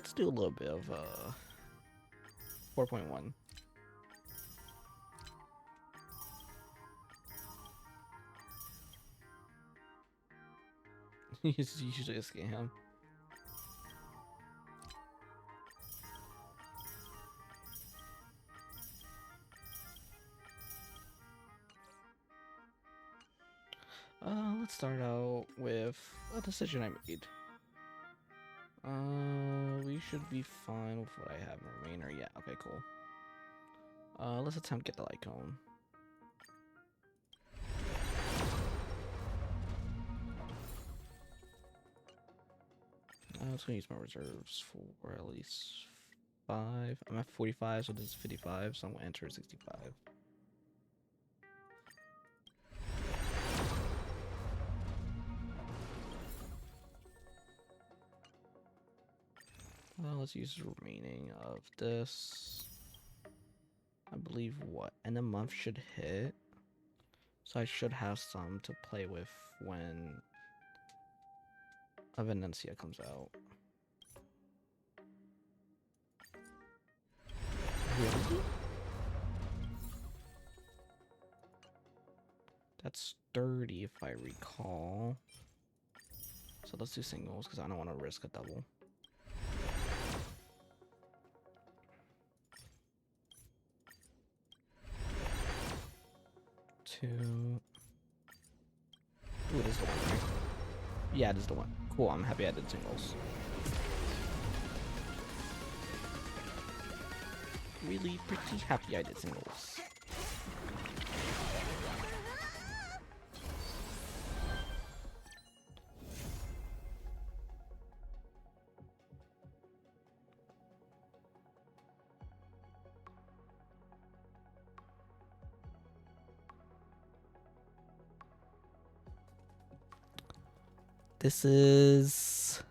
let's do a little bit of 4.1. It's usually a scam. Let's start out with a decision I made. We should be fine with what I have in remainder. Yeah, okay, cool. Let's attempt to get the light cone. I was gonna use my reserves for at least 5. I'm at 45, so this is 55, so I'm gonna enter 65. Well, let's use the remaining of this. I believe what? End of month should hit. So I should have some to play with when Venencia comes out. Really? That's 30 if I recall. So let's do singles because I don't want to risk a double. Two. Ooh, this is the one, right? Yeah, this is the one. Cool, I'm happy I did singles. Really pretty happy I did singles. This is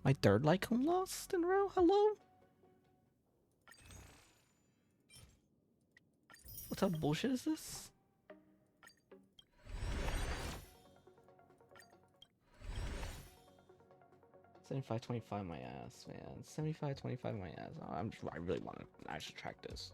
my third Lycone lost in a row. Hello? What type of bullshit is this? $75.25 my ass, man. $75.25 my ass. Oh, I really want to actually track this.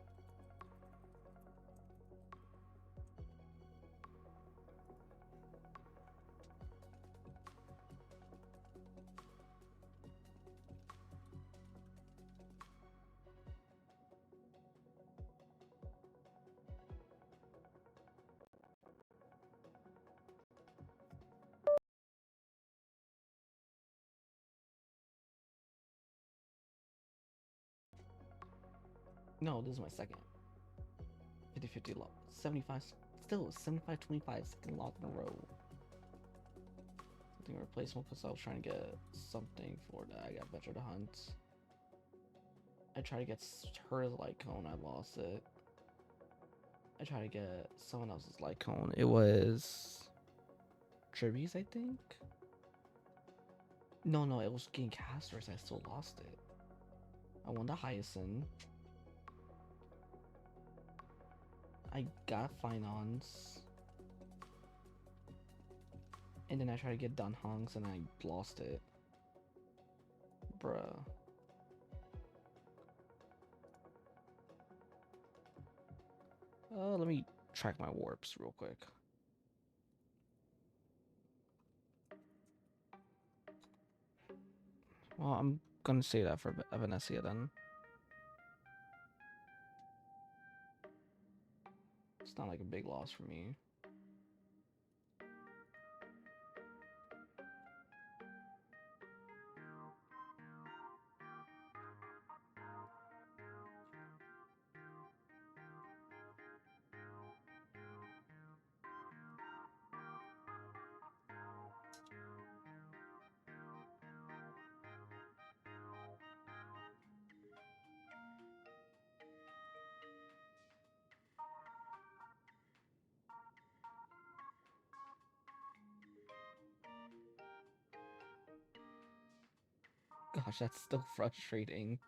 No, this is my second. 50-50 lock. 75, still 75-25 second lock in a row. Something replacement because I was trying to get something for that. I got Venture to Hunt. I tried to get her light cone, I lost it. I tried to get someone else's light cone. It was Tribby's, I think. No, it was getting casters. I still lost it. I won the Hyacinth. I got Finance. And then I tried to get Dunhongs and I lost it. Bruh. Let me track my warps real quick. Well, I'm gonna say that for Venecia then. It's not like a big loss for me. Gosh, that's still frustrating.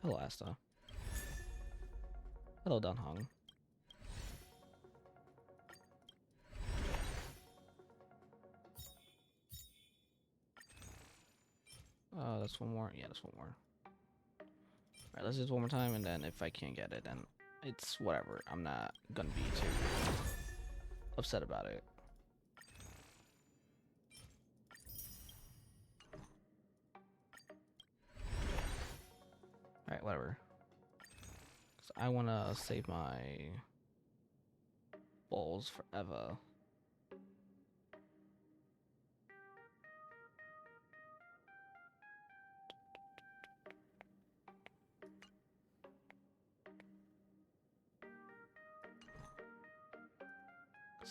Hello, Asta. Hello, Dunhong. That's one more. Yeah, that's one more. Alright, let's do this one more time, and then if I can't get it, then it's whatever. I'm not gonna be too upset about it. Alright, whatever. 'Cause I wanna save my balls forever.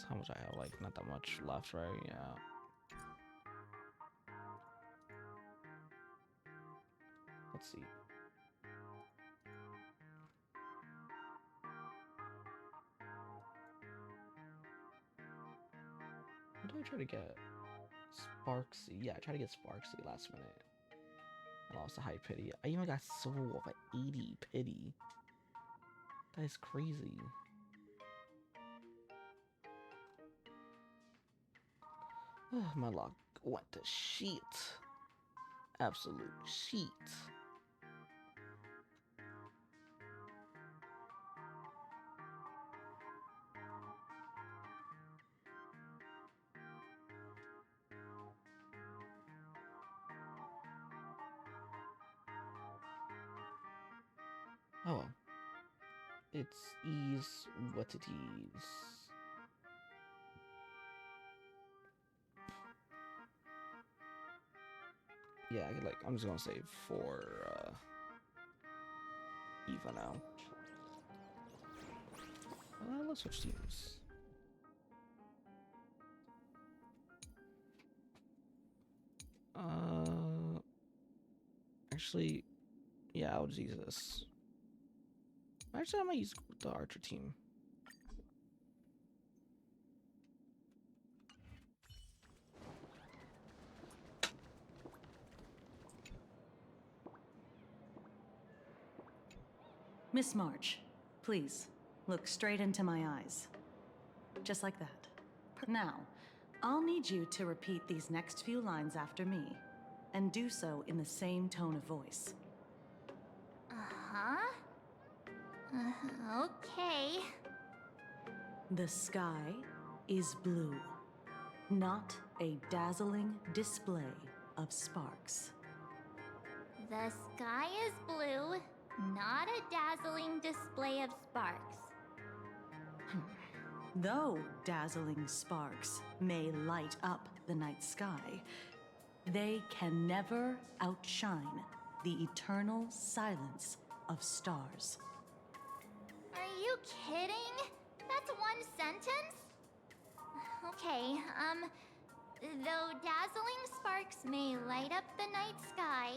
How much I have? Like, not that much left, right? Yeah. Let's see. What did I try to get? Sparksy. Yeah, I tried to get Sparksy last minute. I lost a high pity. I even got Soul of an 80 pity. That is crazy. My luck went to shit. Absolute shit. Oh well. It's ease what it is. Yeah, I'm just gonna save for Eva now. Let's switch teams. Actually, yeah, I'll just use this. Actually, I might use the Archer team. Miss March, please, look straight into my eyes. Just like that. Now, I'll need you to repeat these next few lines after me, and do so in the same tone of voice. Uh-huh. Okay. The sky is blue, not a dazzling display of sparks. The sky is blue, not a dazzling display of sparks. Though dazzling sparks may light up the night sky, they can never outshine the eternal silence of stars. Are you kidding? That's one sentence? Okay, though dazzling sparks may light up the night sky,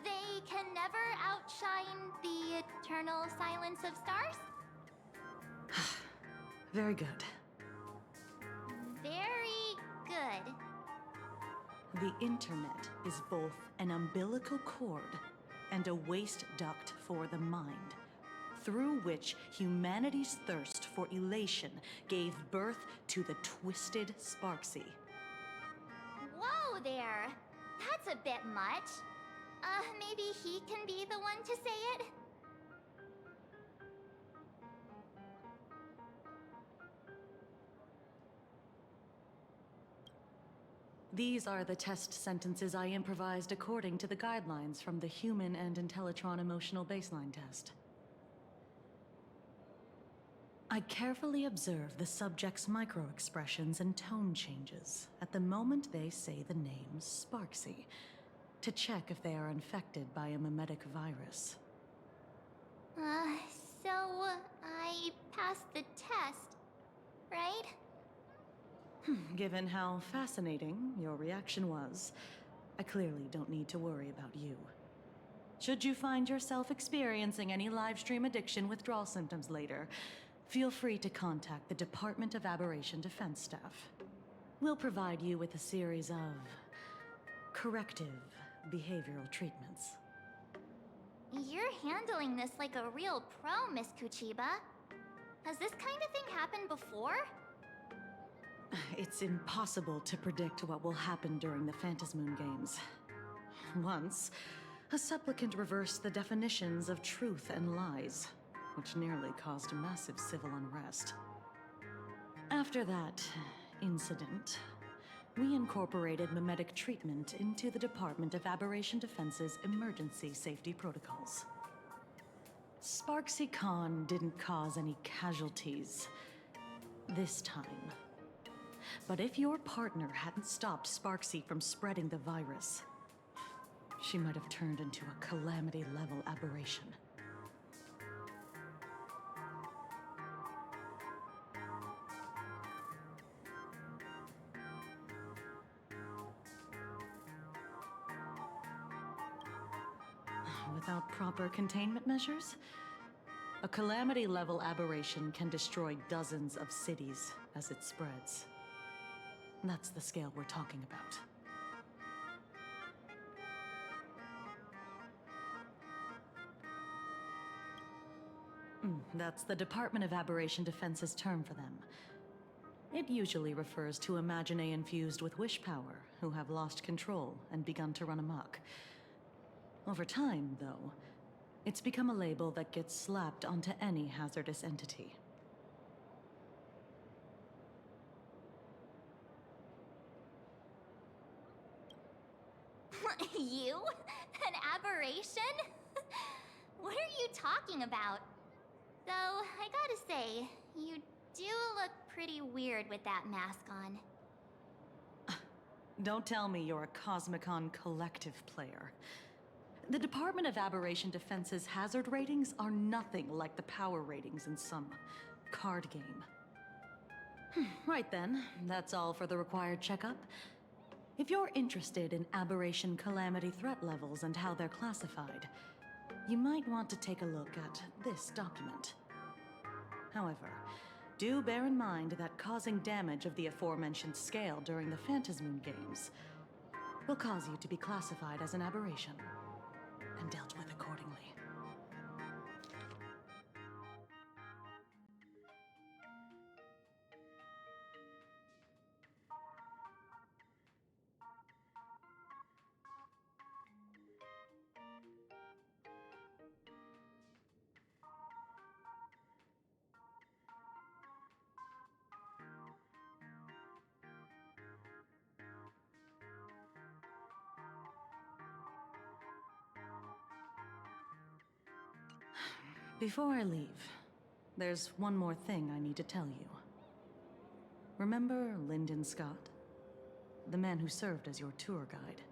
they can never outshine the eternal silence of stars? Very good. Very good. The internet is both an umbilical cord and a waste duct for the mind, through which humanity's thirst for elation gave birth to the twisted Sparksy. Whoa there! That's a bit much. Maybe he can be the one to say it? These are the test sentences I improvised according to the guidelines from the Human and Intellitron Emotional Baseline Test. I carefully observe the subject's micro-expressions and tone changes at the moment they say the name Sparksy, to check if they are infected by a mimetic virus. So I passed the test, right? Given how fascinating your reaction was, I clearly don't need to worry about you. Should you find yourself experiencing any livestream addiction withdrawal symptoms later, feel free to contact the Department of Aberration Defense staff. We'll provide you with a series of corrective behavioral treatments. You're handling this like a real pro, Miss Kuchiba. Has this kind of thing happened before? It's impossible to predict what will happen during the Phantasmoon Games. Once, a supplicant reversed the definitions of truth and lies, which nearly caused massive civil unrest. After that incident, we incorporated mimetic treatment into the Department of Aberration Defense's emergency safety protocols. Sparksy Khan didn't cause any casualties this time. But if your partner hadn't stopped Sparksy from spreading the virus, she might have turned into a calamity-level aberration. Without proper containment measures, a calamity-level aberration can destroy dozens of cities as it spreads. That's the scale we're talking about. That's the Department of Aberration Defense's term for them. It usually refers to Imaginae infused with wish power who have lost control and begun to run amok. Over time, though, it's become a label that gets slapped onto any hazardous entity. You? An aberration? What are you talking about? Though, I gotta say, you do look pretty weird with that mask on. Don't tell me you're a Cosmicon collective player. The Department of Aberration Defense's hazard ratings are nothing like the power ratings in some card game. Right then, that's all for the required checkup. If you're interested in aberration calamity threat levels and how they're classified, you might want to take a look at this document. However, do bear in mind that causing damage of the aforementioned scale during the Phantasmoon Games will cause you to be classified as an aberration and dealt with accordingly. Before I leave, there's one more thing I need to tell you. Remember Lyndon Scott? The man who served as your tour guide.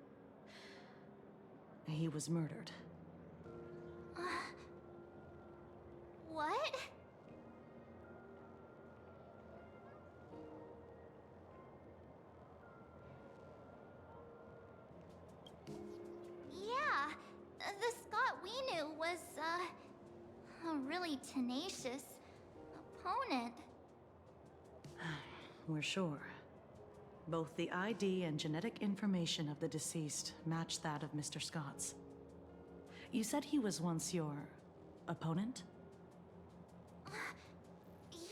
He was murdered. What? Yeah, the Scott we knew was, a really tenacious opponent. We're sure. Both the ID and genetic information of the deceased match that of Mr. Scott's. You said he was once your opponent?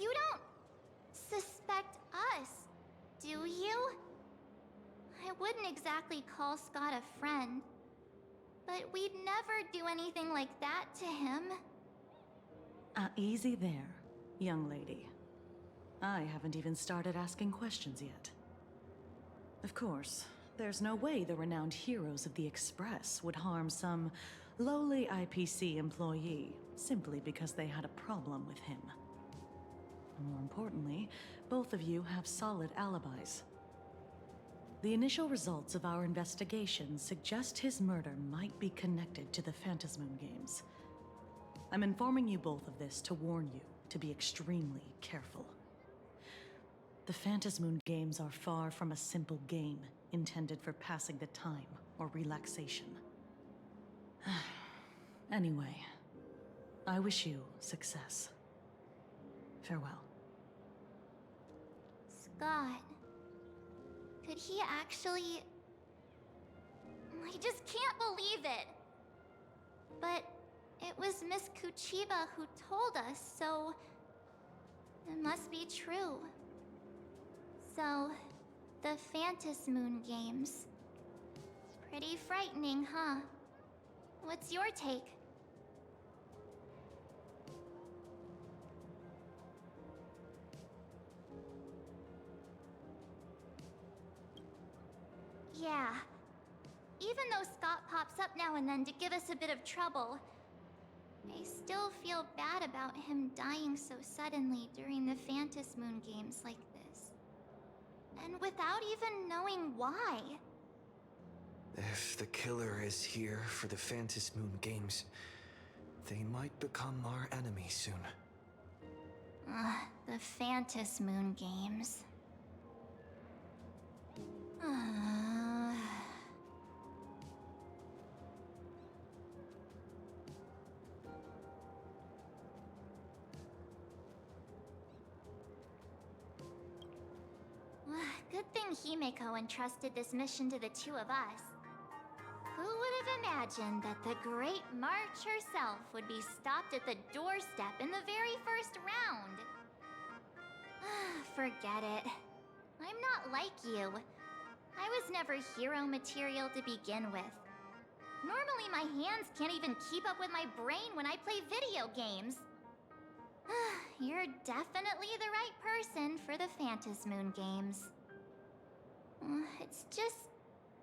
You don't suspect us, do you? I wouldn't exactly call Scott a friend, but we'd never do anything like that to him. Easy there, young lady. I haven't even started asking questions yet. Of course, there's no way the renowned heroes of the Express would harm some lowly IPC employee simply because they had a problem with him. More importantly, both of you have solid alibis. The initial results of our investigation suggest his murder might be connected to the Phantasmoon Games. I'm informing you both of this to warn you to be extremely careful. The Phantasmoon Games are far from a simple game intended for passing the time or relaxation. Anyway, I wish you success. Farewell. Scott. Could he actually... I just can't believe it. But It was Miss Kuchiba who told us, so it must be true. So, the Phantas Moon Games. Pretty frightening, huh? What's your take? Yeah. Even though Scott pops up now and then to give us a bit of trouble, I still feel bad about him dying so suddenly during the Phantas Moon Games like this. And without even knowing why. If the killer is here for the Phantas Moon Games, they might become our enemy soon. The Phantas Moon Games. Good thing Himeko entrusted this mission to the two of us. Who would have imagined that the Great March herself would be stopped at the doorstep in the very first round? Forget it. I'm not like you. I was never hero material to begin with. Normally my hands can't even keep up with my brain when I play video games. You're definitely the right person for the Phantas Moon Games. It's just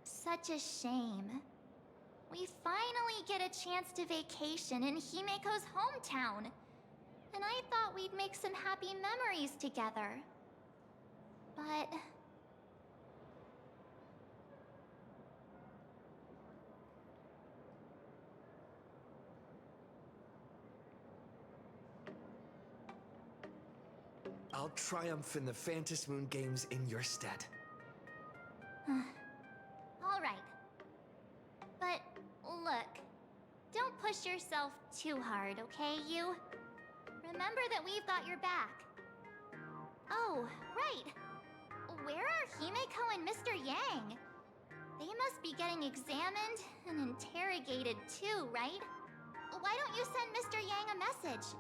such a shame. We finally get a chance to vacation in Himeko's hometown. And I thought we'd make some happy memories together. But... I'll triumph in the Phantas Moon Games in your stead. All right. But look, don't push yourself too hard, okay, you? Remember that we've got your back. Oh, right. Where are Himeko and Mr. Yang? They must be getting examined and interrogated too, right? Why don't you send Mr. Yang a message?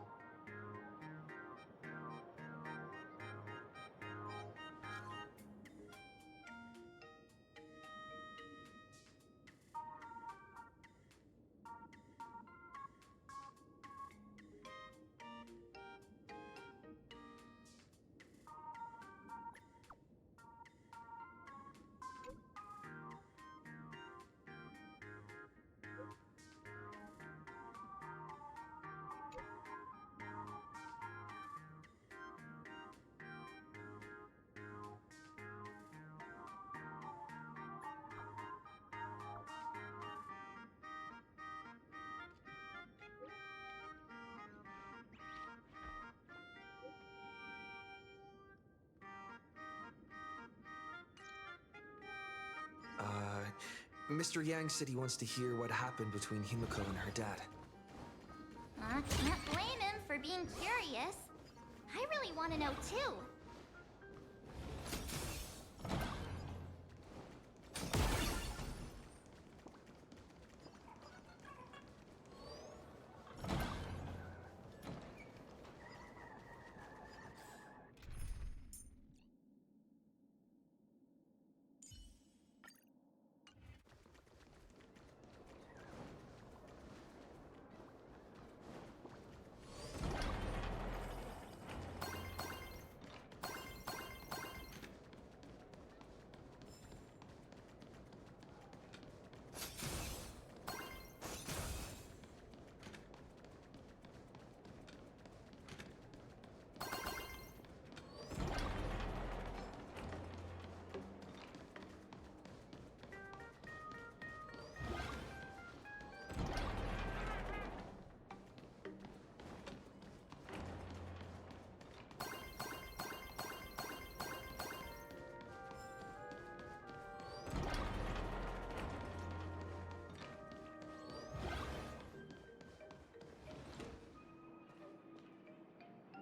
Mr. Yang said he wants to hear what happened between Himeko and her dad. Can't blame him for being curious. I really want to know too.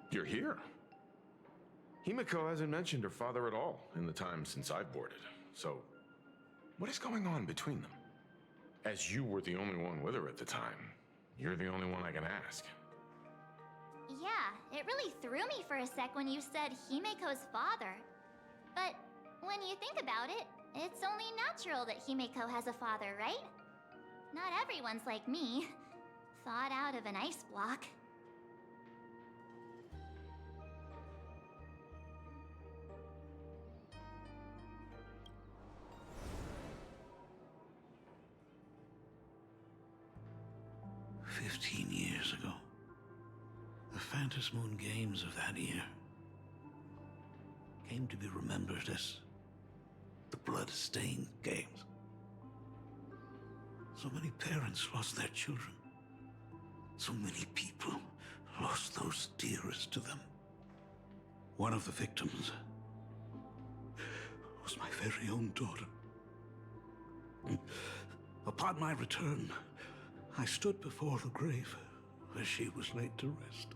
You're here. Himeko hasn't mentioned her father at all in the time since I've boarded. So, what is going on between them? As you were the only one with her at the time, You're the only one I can ask. Yeah, it really threw me for a sec when you said Himeko's father. But when you think about it, it's only natural that Himeko has a father, right? Not everyone's like me, thawed out of an ice block. Years ago, the Phantom Moon Games of that year came to be remembered as the Blood-Stained Games. So many parents lost their children. So many people lost those dearest to them. One of the victims was my very own daughter. Upon my return, I stood before the grave where she was laid to rest.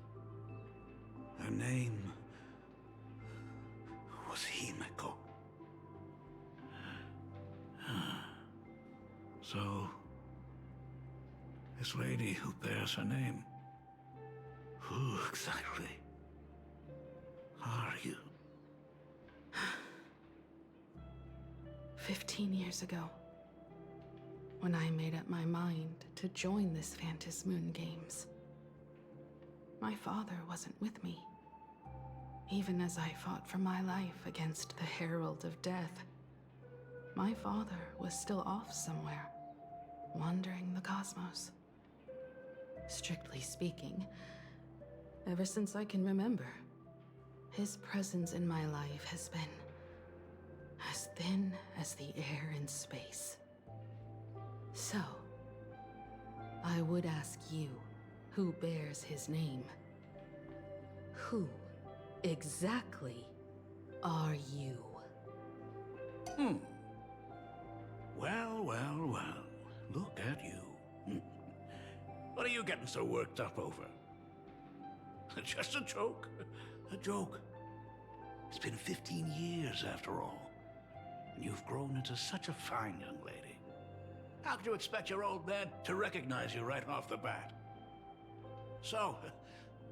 Her name was Himeko. So, this lady who bears her name, who exactly are you? 15 years ago, when I made up my mind to join this Phantom Moon Games, my father wasn't with me. Even as I fought for my life against the Herald of Death, my father was still off somewhere, wandering the cosmos. Strictly speaking, ever since I can remember, his presence in my life has been as thin as the air in space. So, I would ask you, who bears his name, who exactly are you? Well. Look at you. What are you getting so worked up over? Just a joke. A joke. It's been 15 years after all. And you've grown into such a fine young lady. How could you expect your old man to recognize you right off the bat? So,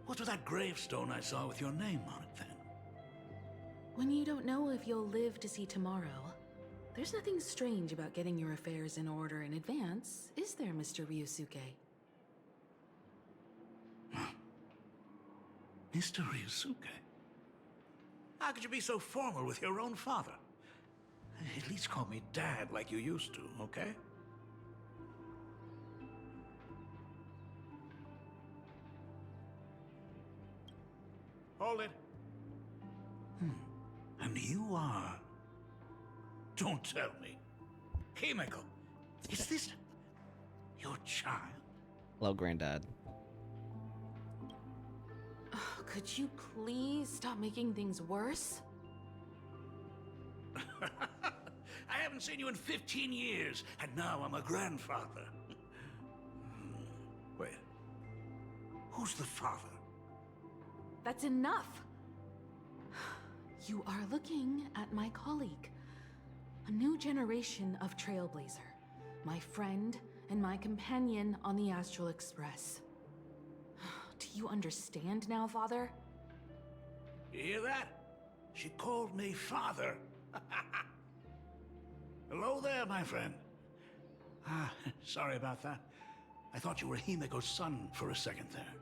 what's with that gravestone I saw with your name on it then? When you don't know if you'll live to see tomorrow, there's nothing strange about getting your affairs in order in advance, is there, Mr. Ryusuke? Mr. Ryusuke? How could you be so formal with your own father? At least call me Dad like you used to, okay? Hold it. And you are... Don't tell me. Himeko, is this your child? Hello, Granddad. Oh, could you please stop making things worse? I haven't seen you in 15 years, and now I'm a grandfather. Wait. Who's the father? That's enough! You are looking at my colleague. A new generation of Trailblazer. My friend and my companion on the Astral Express. Do you understand now, Father? You hear that? She called me father. Hello there, my friend. Sorry about that. I thought you were Himeko's son for a second there.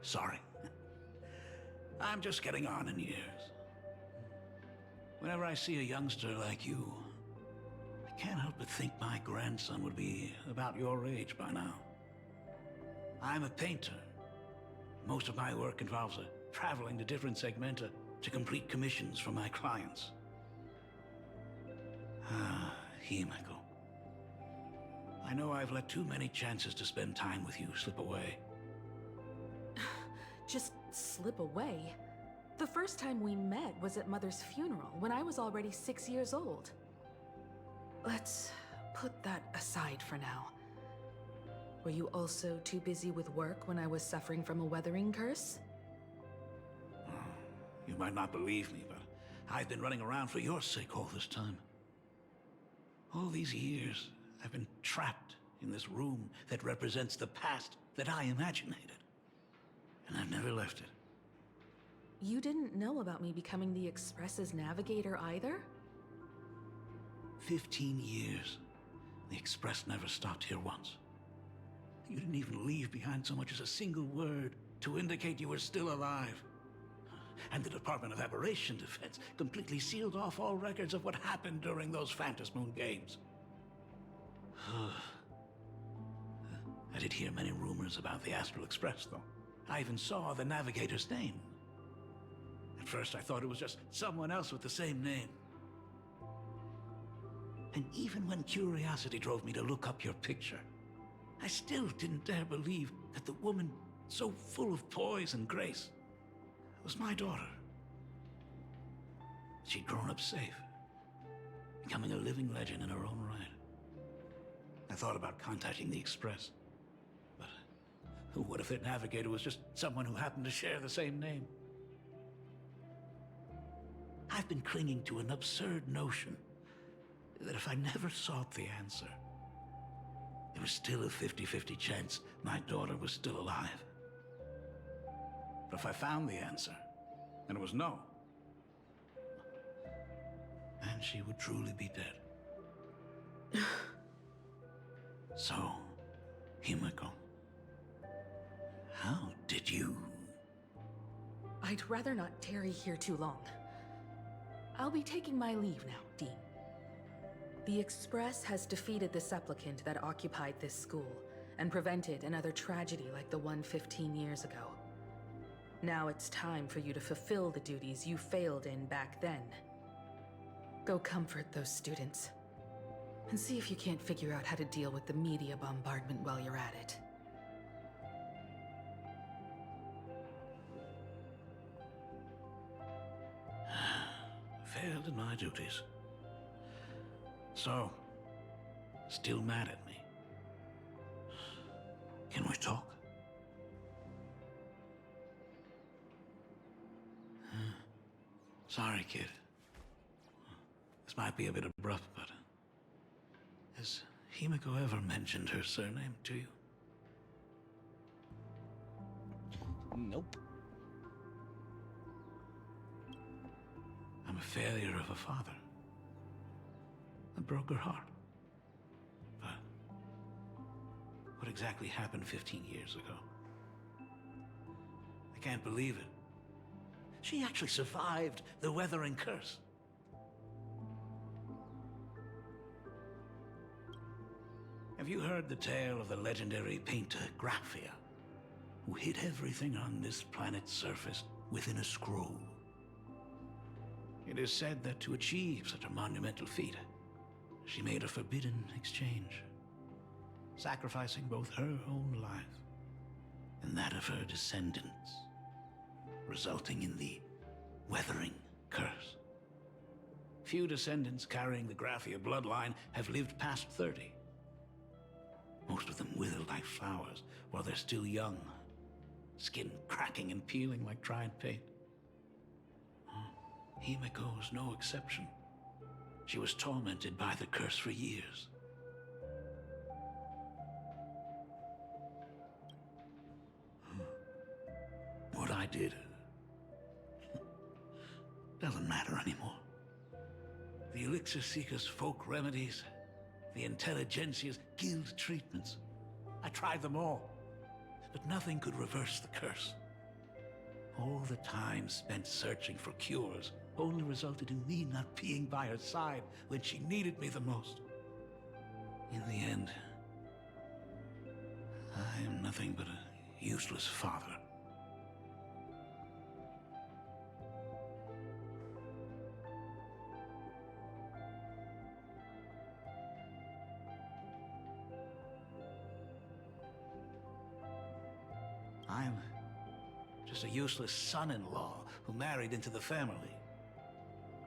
Sorry. I'm just getting on in years. Whenever I see a youngster like you, I can't help but think my grandson would be about your age by now. I'm a painter. Most of my work involves traveling to different segmenta to complete commissions for my clients. Himeko. I know I've let too many chances to spend time with you slip away. Just slip away? The first time we met was at Mother's funeral, when I was already 6 years old. Let's put that aside for now. Were you also too busy with work when I was suffering from a weathering curse? You might not believe me, but I've been running around for your sake all this time. All these years, I've been trapped in this room that represents the past that I imaginated. And I've never left it. You didn't know about me becoming the Express's navigator either? 15 years. The Express never stopped here once. You didn't even leave behind so much as a single word to indicate you were still alive. And the Department of Aberration Defense completely sealed off all records of what happened during those Phantom Moon games. I did hear many rumors about the Astral Express, though. I even saw the navigator's name. At first, I thought it was just someone else with the same name. And even when curiosity drove me to look up your picture, I still didn't dare believe that the woman so full of poise and grace was my daughter. She'd grown up safe, becoming a living legend in her own right. I thought about contacting the Express, but what if their navigator was just someone who happened to share the same name? I've been clinging to an absurd notion that if I never sought the answer, there was still a 50-50 chance my daughter was still alive. But if I found the answer, and it was no, then she would truly be dead. So, Himiko, how did you... I'd rather not tarry here too long. I'll be taking my leave now, Dean. The Express has defeated the supplicant that occupied this school and prevented another tragedy like the one 15 years ago. Now it's time for you to fulfill the duties you failed in back then. Go comfort those students, and see if you can't figure out how to deal with the media bombardment while you're at it. Failed in my duties. So, still mad at me. Can we talk? Sorry, kid. This might be a bit abrupt, but... has Himiko ever mentioned her surname to you? Nope. I'm a failure of a father. I broke her heart. But what exactly happened 15 years ago? I can't believe it. She actually survived the weathering curse. Have you heard the tale of the legendary painter Graphia, who hid everything on this planet's surface within a scroll? It is said that to achieve such a monumental feat, she made a forbidden exchange, sacrificing both her own life and that of her descendants, resulting in the weathering curse. Few descendants carrying the Graphia bloodline have lived past 30. Most of them wither like flowers while they're still young, skin cracking and peeling like dried paint. Himiko was no exception. She was tormented by the curse for years. What I did doesn't matter anymore. The Elixir Seekers' folk remedies, the Intelligentsia's guild treatments. I tried them all, but nothing could reverse the curse. All the time spent searching for cures only resulted in me not being by her side when she needed me the most. In the end, I am nothing but a useless father. I'm just a useless son-in-law who married into the family.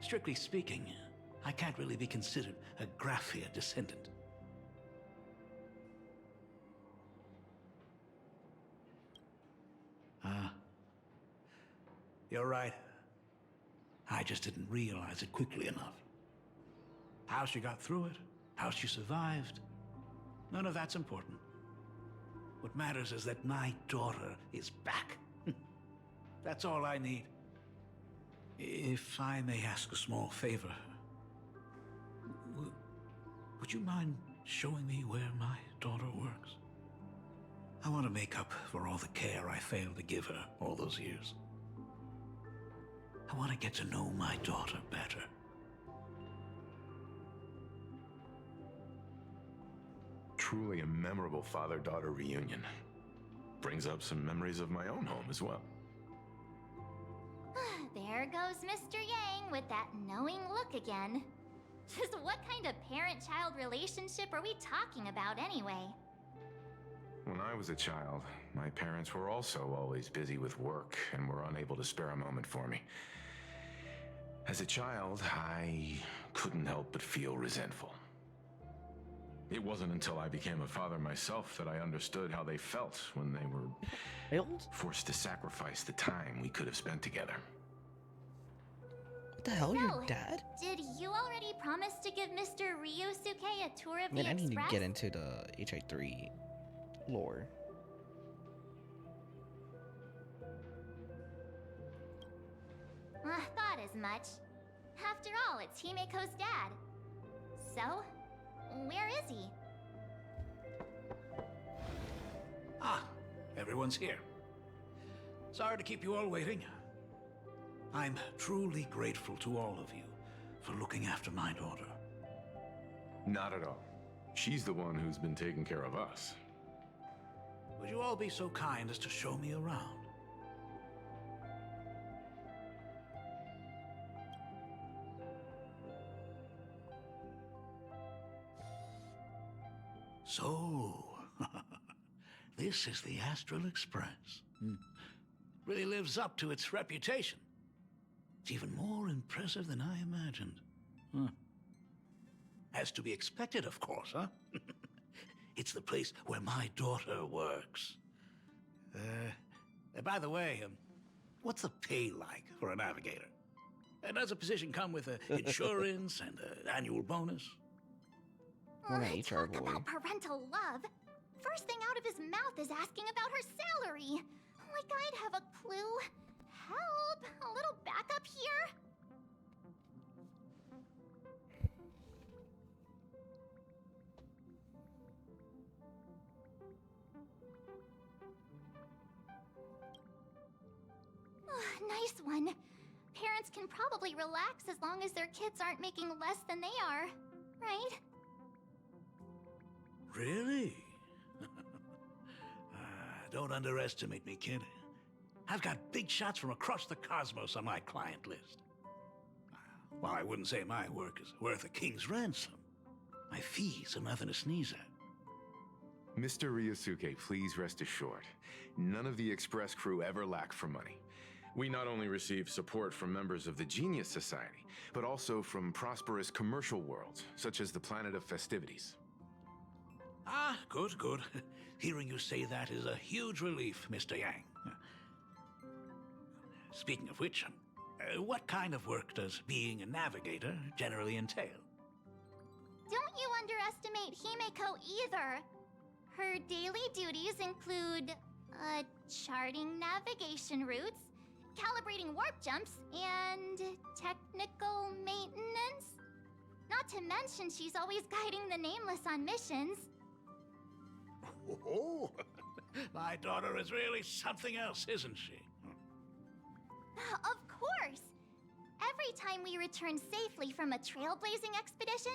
Strictly speaking, I can't really be considered a Graphia descendant. You're right. I just didn't realize it quickly enough. How she got through it, how she survived, none of that's important. What matters is that my daughter is back. That's all I need. If I may ask a small favor, would you mind showing me where my daughter works? I want to make up for all the care I failed to give her all those years. I want to get to know my daughter better. Truly a memorable father-daughter reunion. Brings up some memories of my own home as well. There goes Mr. Yang with that knowing look again. Just what kind of parent-child relationship are we talking about anyway? When I was a child, my parents were also always busy with work and were unable to spare a moment for me. As a child, I couldn't help but feel resentful. It wasn't until I became a father myself that I understood how they felt when they were Failed? forced to sacrifice the time we could have spent together. What the hell, your So, dad? Did you already promise to give Mr. Ryusuke a tour of Man, the I need to Express? get into the HI3 lore. Thought as much. After all, it's Himeko's dad. So, where is he? Ah, everyone's here. Sorry to keep you all waiting. I'm truly grateful to all of you for looking after my daughter. Not at all. She's the one who's been taking care of us. Would you all be so kind as to show me around? So, this is the Astral Express. Really lives up to its reputation. It's even more impressive than I imagined. As to be expected, of course, huh? It's the place where my daughter works. By the way, what's the pay like for a navigator? Does a position come with insurance and an annual bonus? What an HR Talk boy. about parental love. First thing out of his mouth is asking about her salary. Like I'd have a clue. Help! A little backup here? Nice one. Parents can probably relax as long as their kids aren't making less than they are, right? Really? Don't underestimate me, kid. I've got big shots from across the cosmos on my client list. While I wouldn't say my work is worth a king's ransom, my fees are nothing to sneeze at. Mr. Ryusuke, please rest assured. None of the Express crew ever lack for money. We not only receive support from members of the Genius Society, but also from prosperous commercial worlds, such as the Planet of Festivities. Ah, good, good. Hearing you say that is a huge relief, Mr. Yang. Speaking of which, what kind of work does being a navigator generally entail? Don't you underestimate Himeko either. Her daily duties include, charting navigation routes, calibrating warp jumps, and technical maintenance. Not to mention she's always guiding the Nameless on missions. Oh, my daughter is really something else, isn't she? Of course! Every time we return safely from a trailblazing expedition,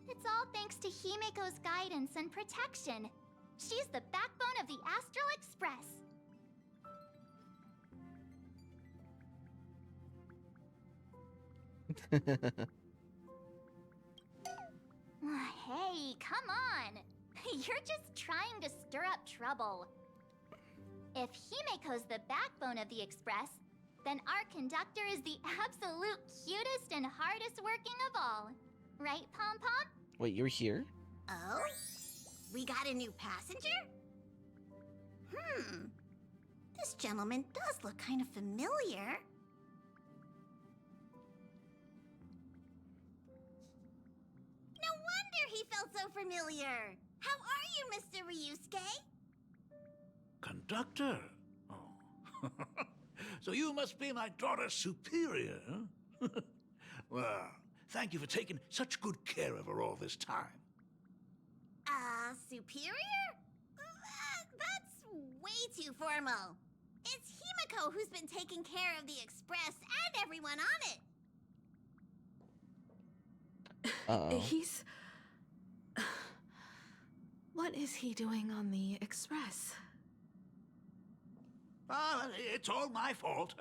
it's all thanks to Himeko's guidance and protection. She's the backbone of the Astral Express. Hey, come on! You're just trying to stir up trouble. If Himeko's the backbone of the Express, then our conductor is the absolute cutest and hardest working of all. Right, Pom Pom? Wait, you're here? Oh? We got a new passenger? This gentleman does look kind of familiar. feel so familiar. How are you, Mr. Ryusuke? Conductor? Oh. So you must be my daughter's superior, huh? Well, thank you for taking such good care of her all this time. Superior? That's way too formal. It's Himiko who's been taking care of the Express and everyone on it. He's... What is he doing on the Express? It's all my fault.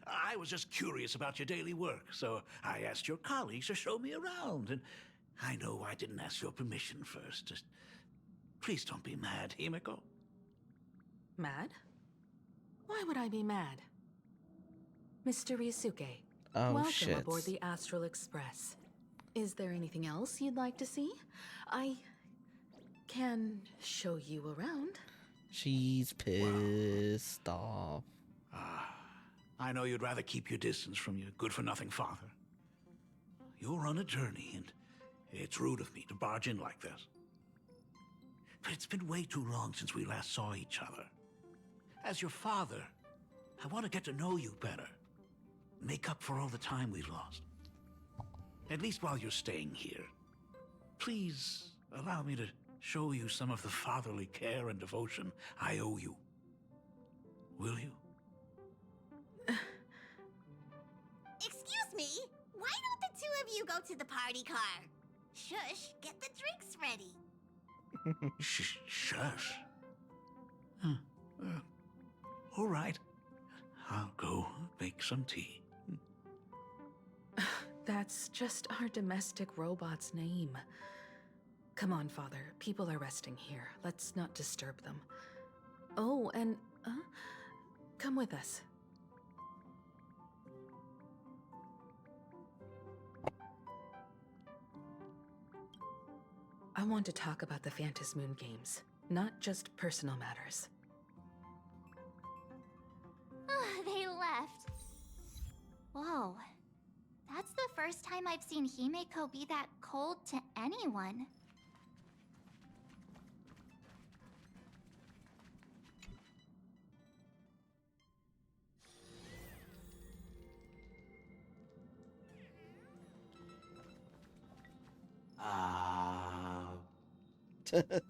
I was just curious about your daily work, so I asked your colleagues to show me around, and I know I didn't ask your permission first. Just please don't be mad, Himiko. Mad? Why would I be mad? Mr. Ryusuke, Oh, welcome shit. aboard the Astral Express. Is there anything else you'd like to see? I can show you around. She's pissed off. I know you'd rather keep your distance from your good-for-nothing father. You're on a journey, and it's rude of me to barge in like this. But it's been way too long since we last saw each other. As your father, I want to get to know you better. Make up for all the time we've lost. At least while you're staying here. Please allow me to show you some of the fatherly care and devotion I owe you. Will you? Excuse me, why don't the two of you go to the party car? Shush, get the drinks ready. Shush. All right. I'll go make some tea. That's just our domestic robot's name. Come on, Father. People are resting here. Let's not disturb them. Oh, and, come with us. I want to talk about the Phantom Moon Games, not just personal matters. They left. Whoa. That's the first time I've seen Himeko be that cold to anyone.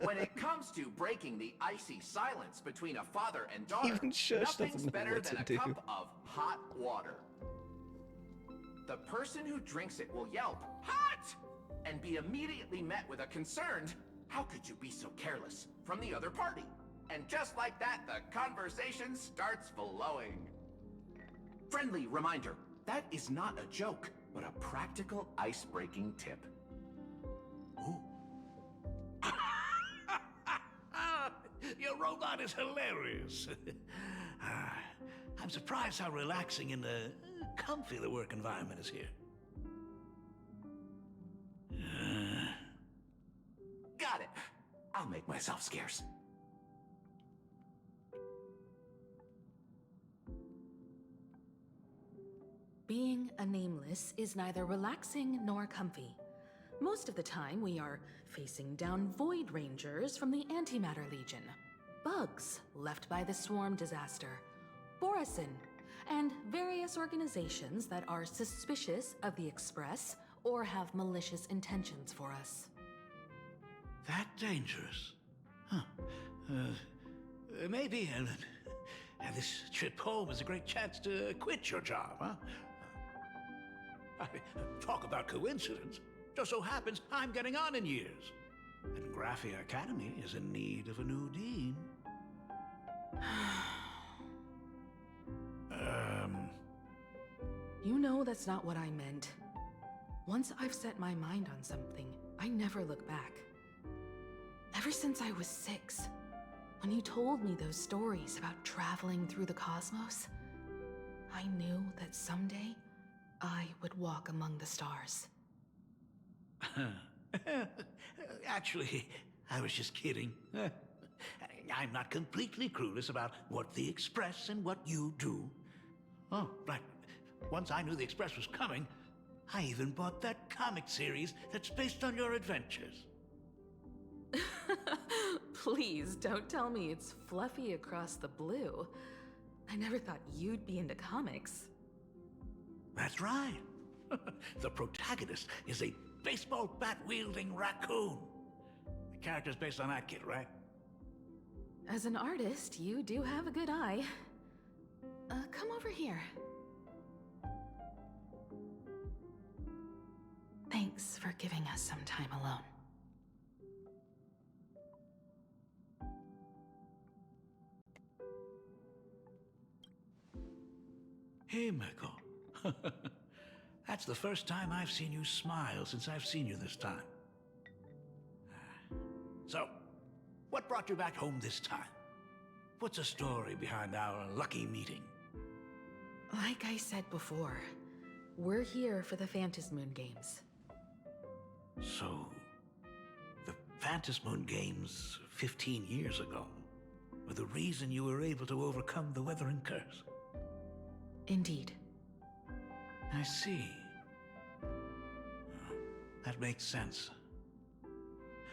When it comes to breaking the icy silence between a father and daughter, Even Shush nothing's doesn't know better what than to a do. cup of hot water. The person who drinks it will yelp, "Hot!" and be immediately met with a concerned, "How could you be so careless?" from the other party. And just like that, the conversation starts flowing. Friendly reminder, that is not a joke, but a practical ice-breaking tip. Ooh. Your robot is hilarious. I'm surprised how relaxing and comfy the work environment is here. Got it. I'll make myself scarce. Being a nameless is neither relaxing nor comfy. Most of the time, we are facing down Void Rangers from the Antimatter Legion, bugs left by the Swarm disaster, Borisin, and various organizations that are suspicious of the Express or have malicious intentions for us. That dangerous? Huh. Maybe this trip home is a great chance to quit your job, huh? Talk about coincidence. Just so happens I'm getting on in years. And Graphia Academy is in need of a new dean. You know that's not what I meant. Once I've set my mind on something, I never look back. Ever since I was 6, when you told me those stories about traveling through the cosmos, I knew that someday I would walk among the stars. Actually, I was just kidding. I'm not completely clueless about what the Express and what you do. Oh, right. Once I knew the Express was coming, I even bought that comic series that's based on your adventures. Please, don't tell me it's fluffy across the blue. I never thought you'd be into comics. That's right. The protagonist is a baseball bat-wielding raccoon. The character's based on that kid, right? As an artist, you do have a good eye. Come over here. Thanks for giving us some time alone. Hey, Miko. That's the first time I've seen you smile since I've seen you this time. So, what brought you back home this time? What's the story behind our lucky meeting? Like I said before, we're here for the Phantasmoon Games. So, the Phantasmoon Games 15 years ago were the reason you were able to overcome the Weathering Curse? Indeed. I see. That makes sense.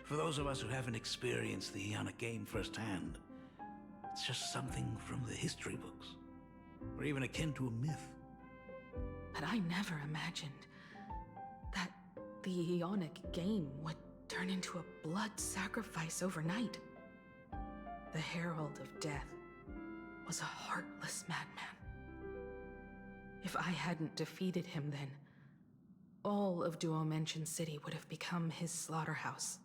For those of us who haven't experienced the Ionic game firsthand, it's just something from the history books, or even akin to a myth. But I never imagined that the Ionic game would turn into a blood sacrifice overnight. The Herald of Death was a heartless madman. If I hadn't defeated him then, all of Duomension City would have become his slaughterhouse.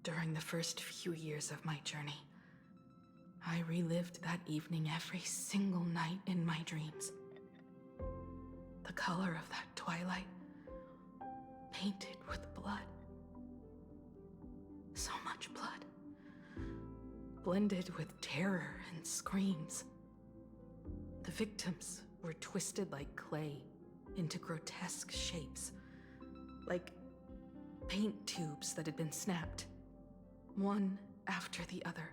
During the first few years of my journey, I relived that evening every single night in my dreams. The color of that twilight, painted with blood. So much blood, blended with terror and screams. The victims were twisted like clay into grotesque shapes, like paint tubes that had been snapped, one after the other.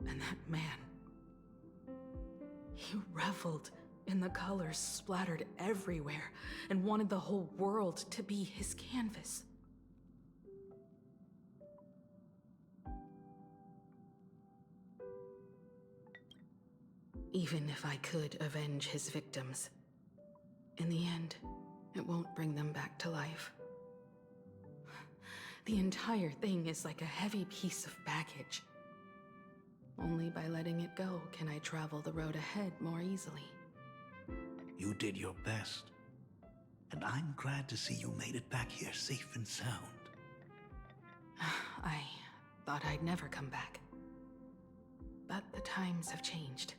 And that man, he reveled in the colors splattered everywhere and wanted the whole world to be his canvas. Even if I could avenge his victims, in the end, it won't bring them back to life. The entire thing is like a heavy piece of baggage. Only by letting it go can I travel the road ahead more easily. You did your best, and I'm glad to see you made it back here safe and sound. I thought I'd never come back. But the times have changed.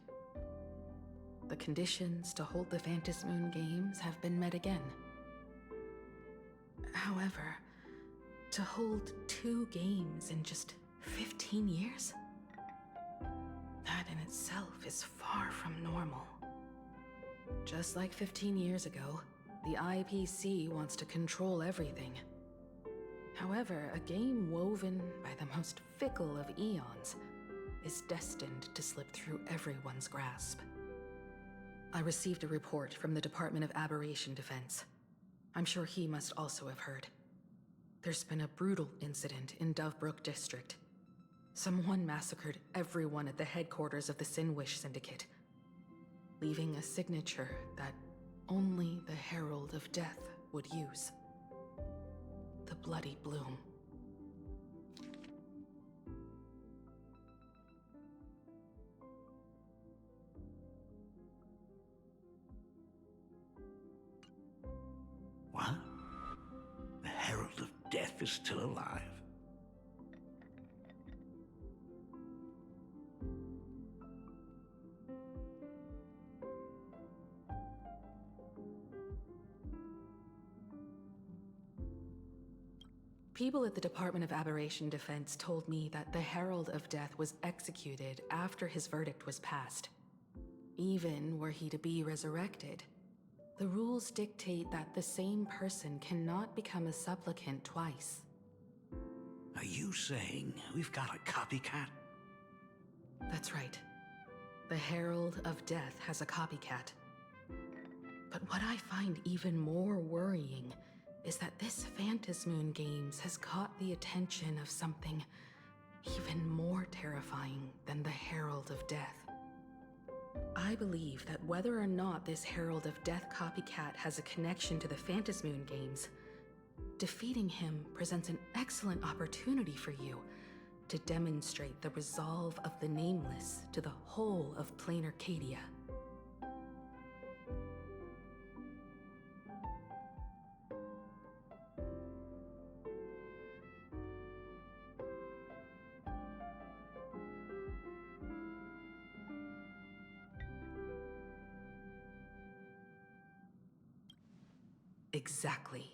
The conditions to hold the Phantasmoon Games have been met again. However, to hold 2 games in just 15 years? That in itself is far from normal. Just like 15 years ago, the IPC wants to control everything. However, a game woven by the most fickle of eons is destined to slip through everyone's grasp. I received a report from the Department of Aberration Defense. I'm sure he must also have heard. There's been a brutal incident in Dovebrook District. Someone massacred everyone at the headquarters of the Sinwish Syndicate, leaving a signature that only the Herald of Death would use. The Bloody Bloom. What? The Herald of Death is still alive? People at the Department of Aberration Defense told me that the Herald of Death was executed after his verdict was passed. Even were he to be resurrected, the rules dictate that the same person cannot become a supplicant twice. Are you saying we've got a copycat? That's right. The Herald of Death has a copycat. But what I find even more worrying is that this Phantasmoon Games has caught the attention of something even more terrifying than the Herald of Death. I believe that whether or not this Herald of Death copycat has a connection to the Phantasmoon games, defeating him presents an excellent opportunity for you to demonstrate the resolve of the Nameless to the whole of Plain Arcadia. Exactly.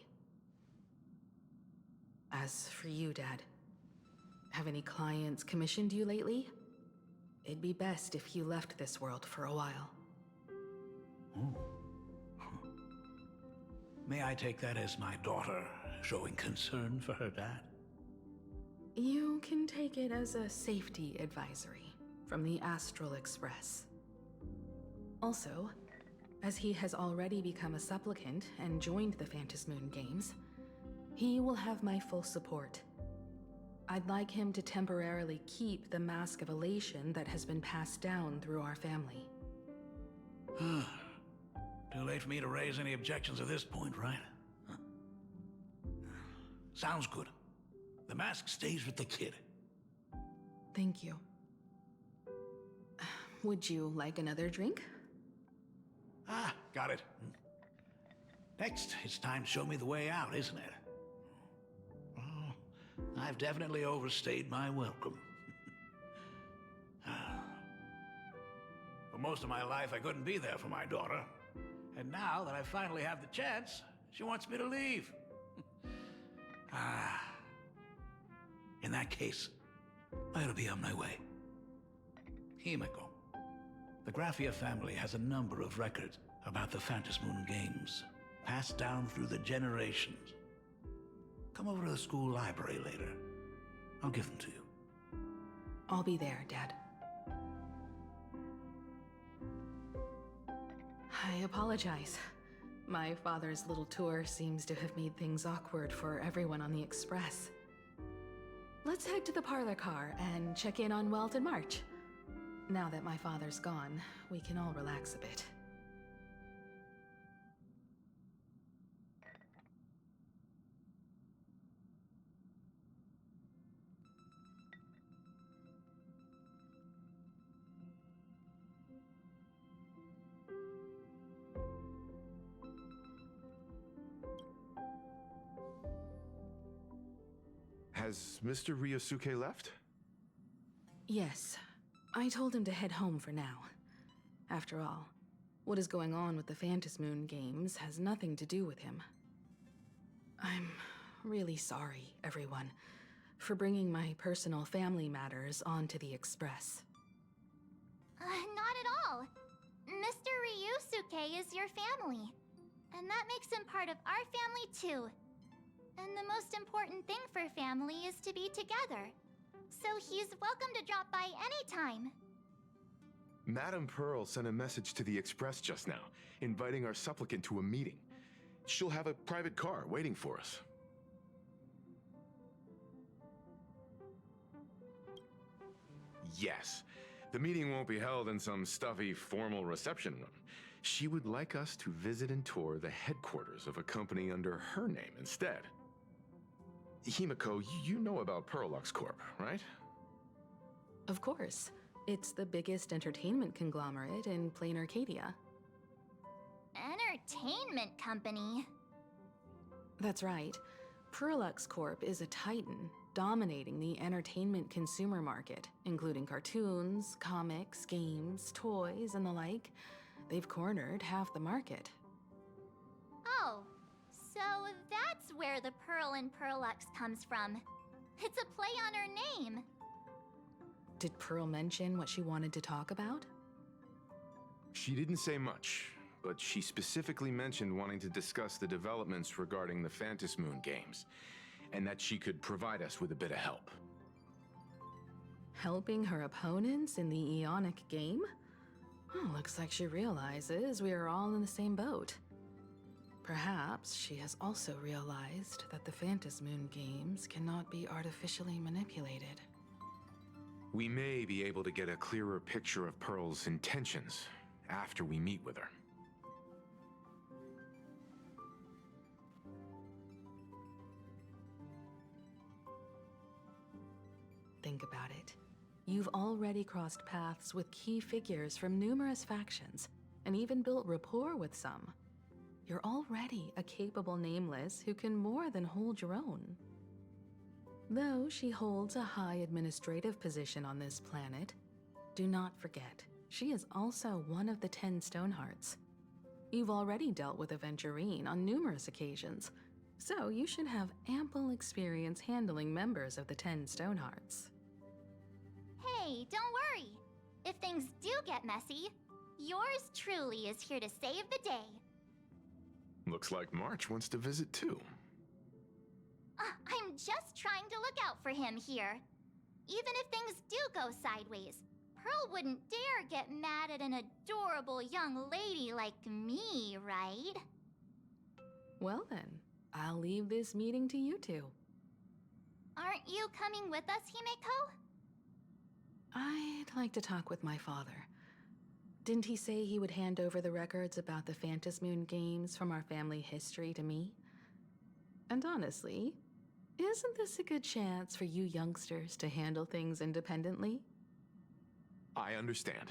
As for you, Dad, have any clients commissioned you lately? It'd be best if you left this world for a while. Oh. Huh. May I take that as my daughter showing concern for her dad? You can take it as a safety advisory from the Astral Express. Also, as he has already become a supplicant and joined the Phantasmoon games, he will have my full support. I'd like him to temporarily keep the mask of elation that has been passed down through our family. Too late for me to raise any objections at this point, right? Huh. Sounds good. The mask stays with the kid. Thank you. Would you like another drink? Ah, got it. Next, it's time to show me the way out, isn't it? Oh, I've definitely overstayed my welcome. For most of my life, I couldn't be there for my daughter. And now that I finally have the chance, she wants me to leave. In that case, I'll be on my way. Himiko. The Graphia family has a number of records about the Phantasmoon games, passed down through the generations. Come over to the school library later. I'll give them to you. I'll be there, Dad. I apologize. My father's little tour seems to have made things awkward for everyone on the Express. Let's head to the parlor car and check in on Welt and March. Now that my father's gone, we can all relax a bit. Has Mr. Ryosuke left? Yes. I told him to head home for now. After all, what is going on with the Phantasmoon games has nothing to do with him. I'm really sorry, everyone, for bringing my personal family matters onto the Express. Not at all. Mr. Ryusuke is your family. And that makes him part of our family too. And the most important thing for family is to be together. So he's welcome to drop by anytime. Madame Pearl sent a message to the Express just now, inviting our supplicant to a meeting. She'll have a private car waiting for us. Yes. The meeting won't be held in some stuffy, formal reception room. She would like us to visit and tour the headquarters of a company under her name instead. Himiko, you know about Perlux Corp, right? Of course. It's the biggest entertainment conglomerate in Plain Arcadia. Entertainment company? That's right. Perlux Corp is a titan, dominating the entertainment consumer market, including cartoons, comics, games, toys, and the like. They've cornered half the market. Oh, so that's where the Pearl in Perlux comes from. It's a play on her name. Did Pearl mention what she wanted to talk about? She didn't say much, but she specifically mentioned wanting to discuss the developments regarding the Phantasmoon games, and that she could provide us with a bit of help. Helping her opponents in the Eonic game? Oh, looks like she realizes we are all in the same boat. Perhaps she has also realized that the Phantasmoon games cannot be artificially manipulated. We may be able to get a clearer picture of Pearl's intentions after we meet with her. Think about it. You've already crossed paths with key figures from numerous factions, and even built rapport with some. You're already a capable Nameless who can more than hold your own. Though she holds a high administrative position on this planet, do not forget, she is also one of the 10 Stonehearts. You've already dealt with Aventurine on numerous occasions, so you should have ample experience handling members of the 10 Stonehearts. Hey, don't worry. If things do get messy, yours truly is here to save the day. Looks like March wants to visit too. I'm just trying to look out for him here. Even if things do go sideways, Pearl wouldn't dare get mad at an adorable young lady like me, right? Well then, I'll leave this meeting to you two. Aren't you coming with us, Himeko? I'd like to talk with my father. Didn't he say he would hand over the records about the Phantom Moon games from our family history to me? And honestly, isn't this a good chance for you youngsters to handle things independently? I understand.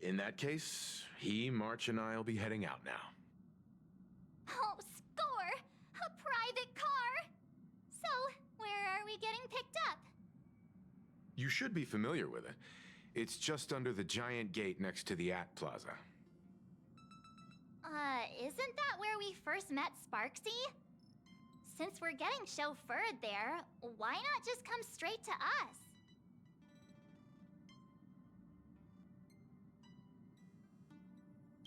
In that case, he, March, and I'll be heading out now. Oh, score! A private car! So, where are we getting picked up? You should be familiar with it. It's just under the giant gate next to the At Plaza. Isn't that where we first met Sparksy? Since we're getting chauffeured there, why not just come straight to us?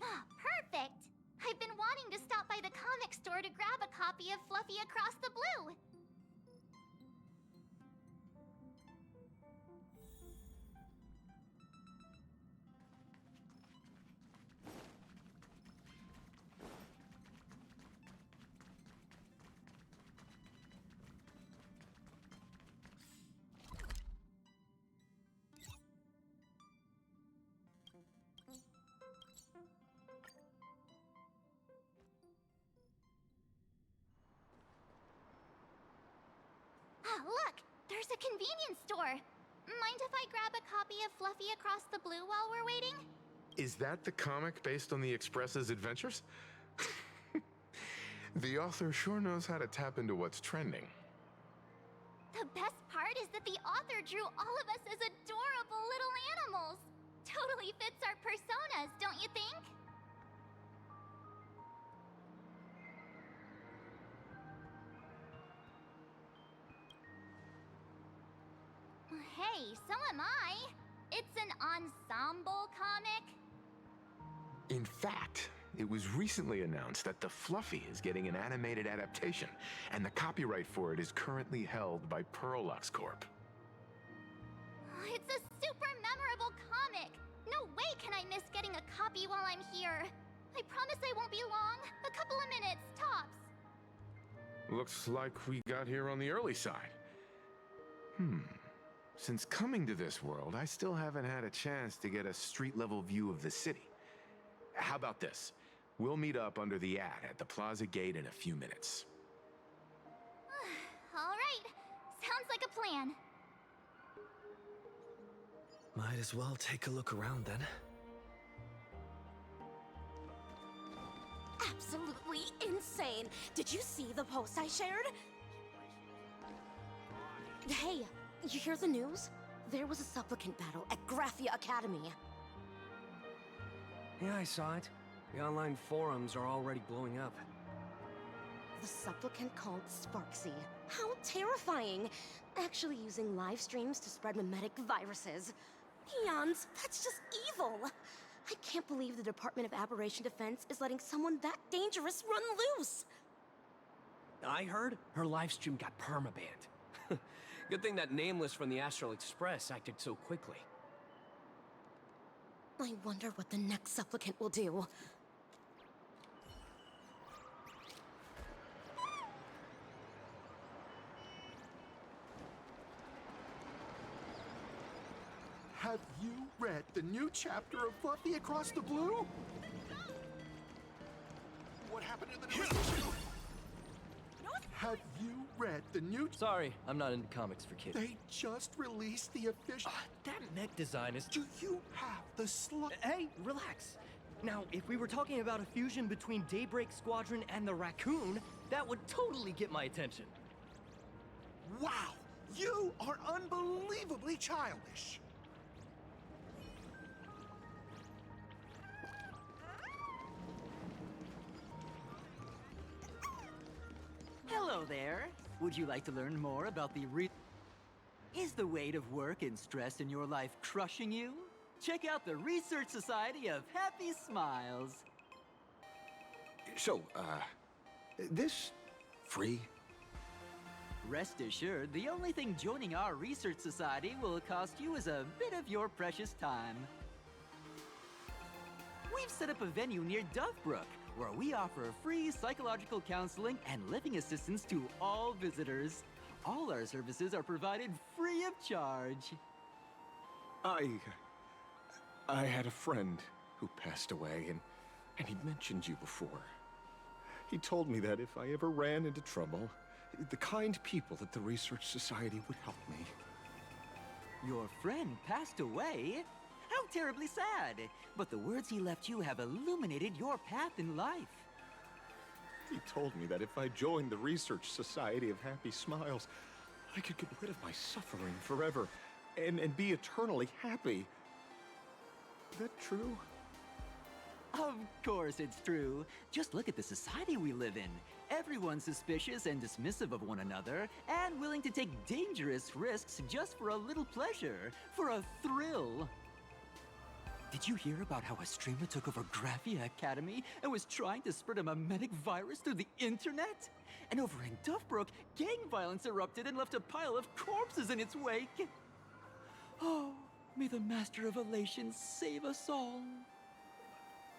Ah, perfect! I've been wanting to stop by the comic store to grab a copy of Fluffy Across the Blue. Ah, look! There's a convenience store! Mind if I grab a copy of Fluffy Across the Blue while we're waiting? Is that the comic based on the Express's adventures? The author sure knows how to tap into what's trending. The best part is that the author drew all of us as adorable little animals! Totally fits our personas, don't you think? Hey, so am I! It's an ensemble comic. In fact, it was recently announced that the Fluffy is getting an animated adaptation, and the copyright for it is currently held by Pearlux Corp. It's a super memorable comic! No way can I miss getting a copy while I'm here. I promise I won't be long. A couple of minutes, tops. Looks like we got here on the early side. Since coming to this world, I still haven't had a chance to get a street-level view of the city. How about this? We'll meet up under the at the plaza gate in a few minutes. All right. Sounds like a plan. Might as well take a look around then. Absolutely insane. Did you see the post I shared? Hey, you hear the news? There was a supplicant battle at Graphia Academy. Yeah, I saw it. The online forums are already blowing up. The supplicant called Sparksy. How terrifying! Actually using live streams to spread mimetic viruses. Eons, that's just evil! I can't believe the Department of Aberration Defense is letting someone that dangerous run loose! I heard her livestream got permabanned. Good thing that Nameless from the Astral Express acted so quickly. I wonder what the next supplicant will do. Have you read the new chapter of Fluffy Across the Blue? What happened to the new issue? Have you read the new... Sorry, I'm not into comics for kids. They just released the official... That mech design is... Do you have the Hey, relax. Now, if we were talking about a fusion between Daybreak Squadron and the Raccoon, that would totally get my attention. Wow! You are unbelievably childish! Hello there. Would you like to learn more about the Is the weight of work and stress in your life crushing you? Check out the Research Society of Happy Smiles. So, this free? Rest assured, the only thing joining our Research Society will cost you is a bit of your precious time. We've set up a venue near Dovebrook, where we offer free psychological counseling and living assistance to all visitors. All our services are provided free of charge. I had a friend who passed away, and he'd mentioned you before. He told me that if I ever ran into trouble, the kind people at the Research Society would help me. Your friend passed away? How terribly sad! But the words he left you have illuminated your path in life. He told me that if I joined the Research Society of Happy Smiles, I could get rid of my suffering forever and be eternally happy. Is that true? Of course it's true. Just look at the society we live in. Everyone's suspicious and dismissive of one another, and willing to take dangerous risks just for a little pleasure, for a thrill. Did you hear about how a streamer took over Graphia Academy and was trying to spread a memetic virus through the internet? And over in Dovebrook, gang violence erupted and left a pile of corpses in its wake. Oh, may the Master of Elation save us all.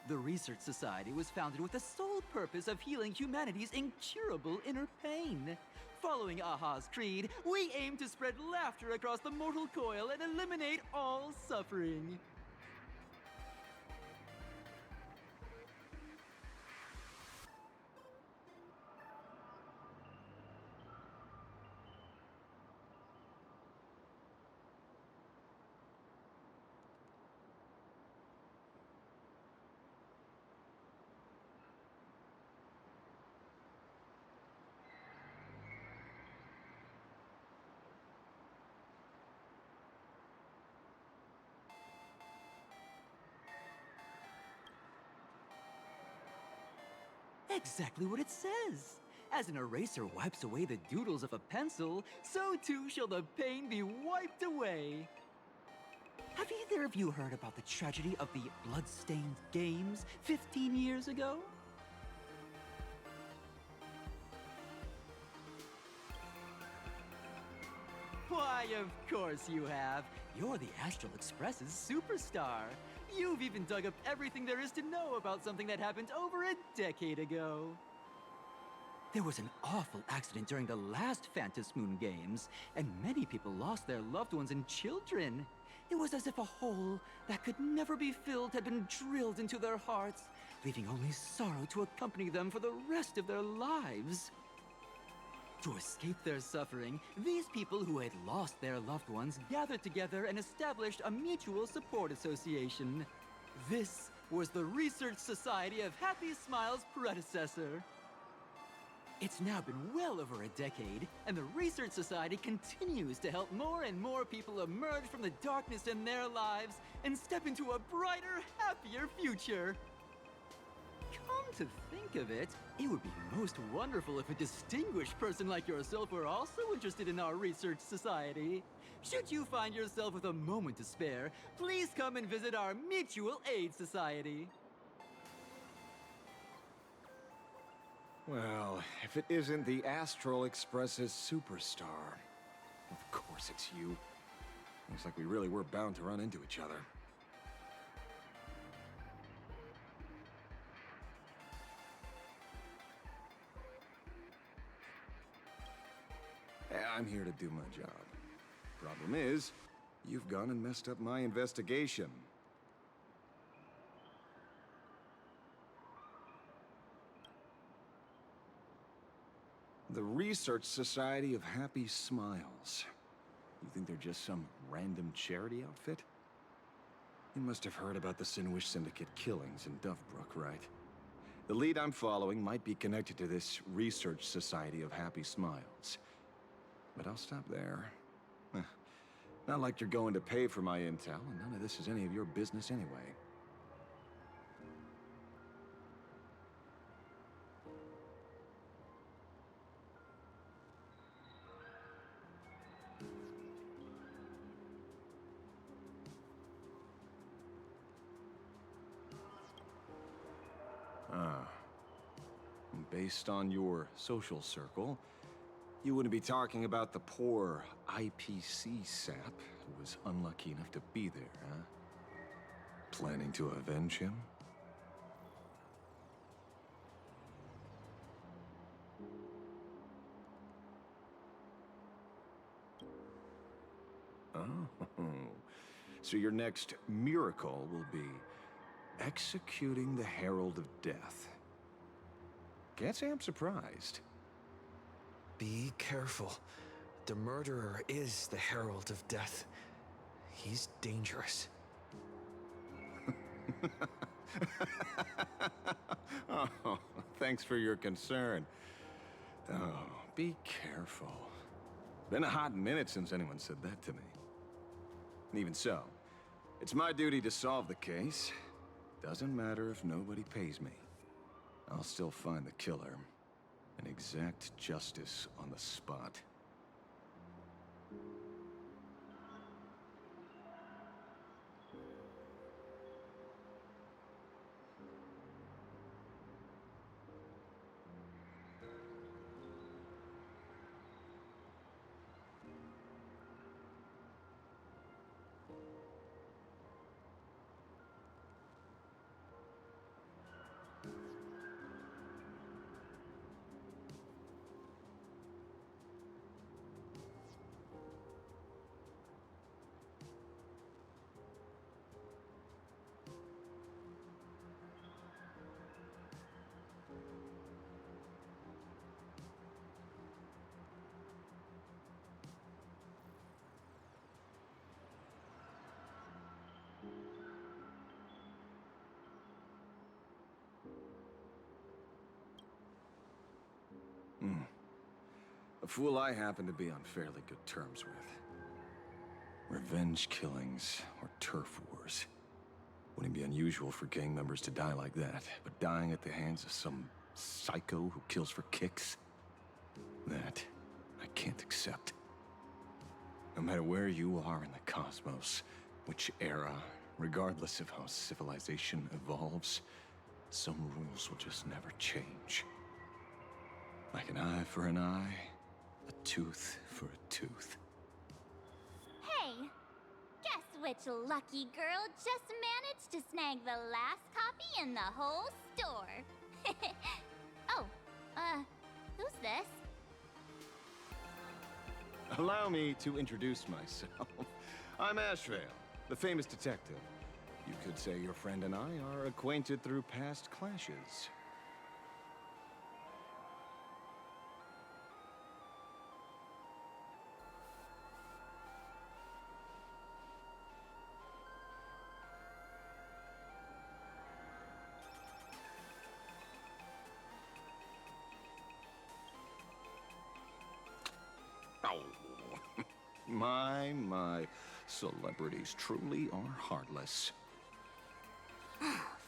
The Research Society was founded with the sole purpose of healing humanity's incurable inner pain. Following Aha's creed, we aim to spread laughter across the mortal coil and eliminate all suffering. Exactly what it says. As an eraser wipes away the doodles of a pencil, so too shall the pain be wiped away. Have either of you heard about the tragedy of the Bloodstained Games 15 years ago? Why, of course you have. You're the Astral Express's superstar. You've even dug up everything there is to know about something that happened over a decade ago. There was an awful accident during the last Phantom Moon Games, and many people lost their loved ones and children. It was as if a hole that could never be filled had been drilled into their hearts, leaving only sorrow to accompany them for the rest of their lives. To escape their suffering, these people who had lost their loved ones gathered together and established a mutual support association. This was the Research Society of Happy Smiles' predecessor. It's now been well over a decade, and the Research Society continues to help more and more people emerge from the darkness in their lives and step into a brighter, happier future. Come to think of it, it would be most wonderful if a distinguished person like yourself were also interested in our Research Society. Should you find yourself with a moment to spare, please come and visit our Mutual Aid Society. Well, if it isn't the Astral Express's superstar. Of course it's you. Looks like we really were bound to run into each other. I'm here to do my job. Problem is, You've gone and messed up my investigation. The Research Society of Happy Smiles. You think they're just some random charity outfit? You must have heard about the Sinwish Syndicate killings in Dovebrook, right? The lead I'm following might be connected to this Research Society of Happy Smiles. But I'll stop there. Not like you're going to pay for my intel, and none of this is any of your business anyway. Based on your social circle, you wouldn't be talking about the poor IPC sap who was unlucky enough to be there, huh? Planning to avenge him? Oh, so your next miracle will be executing the Herald of Death. Can't say I'm surprised. Be careful. The murderer is the Herald of Death. He's dangerous. Oh, thanks for your concern. Oh, be careful. Been a hot minute since anyone said that to me. And even so, it's my duty to solve the case. Doesn't matter if nobody pays me. I'll still find the killer and exact justice on the spot. A fool I happen to be on fairly good terms with. Revenge killings or turf wars. Wouldn't be unusual for gang members to die like that, but dying at the hands of some psycho who kills for kicks? That I can't accept. No matter where you are in the cosmos, which era, regardless of how civilization evolves, some rules will just never change. Like an eye for an eye, a tooth for a tooth. Hey, guess which lucky girl just managed to snag the last copy in the whole store? Oh, who's this? Allow me to introduce myself. I'm Ashvale, the famous detective. You could say your friend and I are acquainted through past clashes. My, celebrities truly are heartless.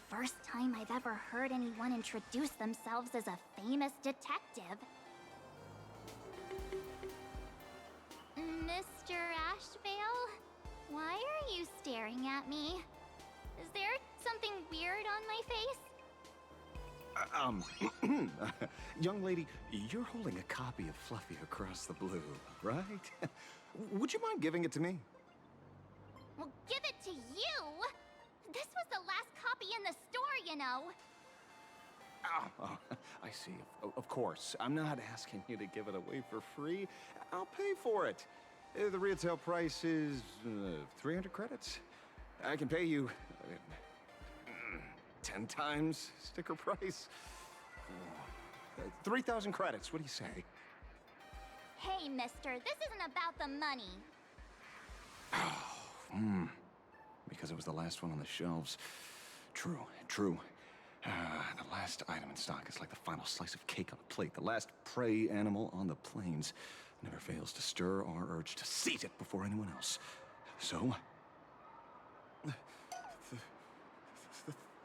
First time I've ever heard anyone introduce themselves as a famous detective. Mr. Ashvale? Why are you staring at me? Is there something weird on my face? Young lady, you're holding a copy of Fluffy Across the Blue, right? Would you mind giving it to me? Well, give it to you! This was the last copy in the store, you know. Oh, I see. Of course. I'm not asking you to give it away for free. I'll pay for it. The retail price is 300 credits. I can pay you 10 times sticker price. 3,000 credits, what do you say? Hey, mister, this isn't about the money. Because it was the last one on the shelves. True, true. The last item in stock is like the final slice of cake on a plate. The last prey animal on the plains never fails to stir our urge to seize it before anyone else. So,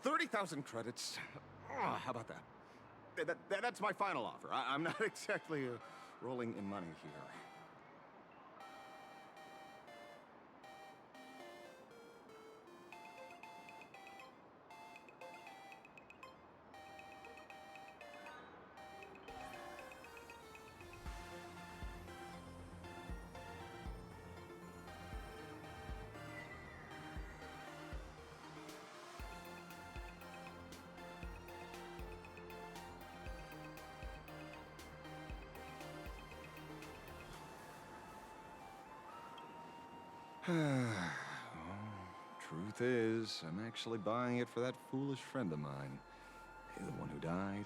30,000 credits. How about that? That's my final offer. I'm not exactly rolling in money here. Truth is, I'm actually buying it for that foolish friend of mine. The one who died.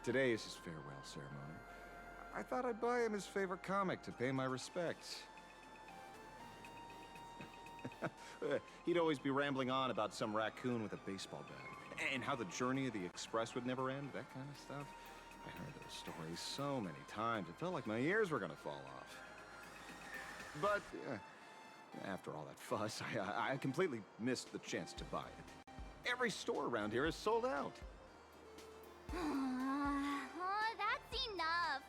Today is his farewell ceremony. I thought I'd buy him his favorite comic to pay my respects. He'd always be rambling on about some raccoon with a baseball bat. And how the journey of the Express would never end, that kind of stuff. I heard those stories so many times, it felt like my ears were gonna fall off. But, after all that fuss, I completely missed the chance to buy it. Every store around here is sold out. Oh, that's enough.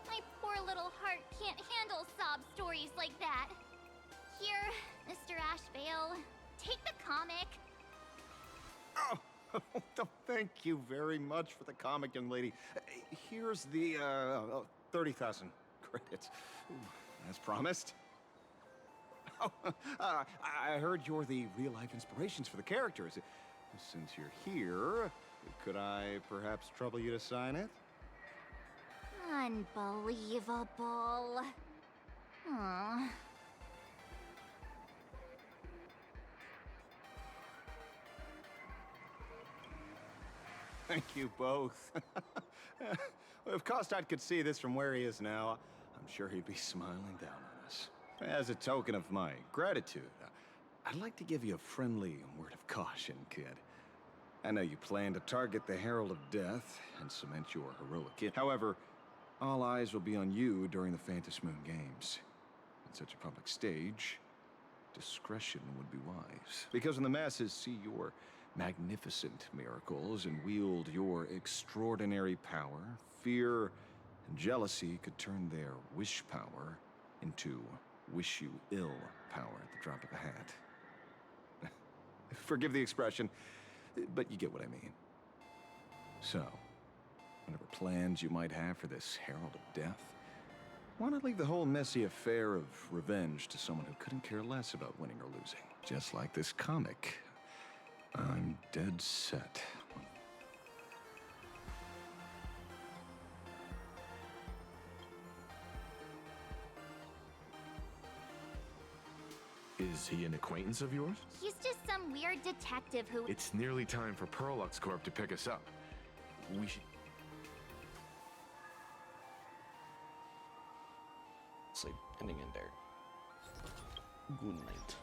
My poor little heart can't handle sob stories like that. Here, Mr. Ashvale, take the comic. Oh, thank you very much for the comic, young lady. Here's the 30,000 credits. Ooh, as promised. Oh, I heard you're the real-life inspirations for the characters. Since you're here, could I perhaps trouble you to sign it? Unbelievable. Aw. Thank you both. If Kostad could see this from where he is now, I'm sure he'd be smiling down on us. As a token of my gratitude, I'd like to give you a friendly word of caution, kid. I know you plan to target the Herald of Death and cement your heroic. However, all eyes will be on you during the Phantom Moon Games. On such a public stage, discretion would be wise. Because when the masses see your magnificent miracles and wield your extraordinary power, fear and jealousy could turn their wish power into wish you ill power at the drop of a hat. Forgive the expression, but you get what I mean. So, whatever plans you might have for this Herald of Death, why not leave the whole messy affair of revenge to someone who couldn't care less about winning or losing? Just like this comic. I'm dead set. Is he an acquaintance of yours? He's just some weird detective who... It's nearly time for Perlux Corp to pick us up. We should... It's like ending in there. Good night.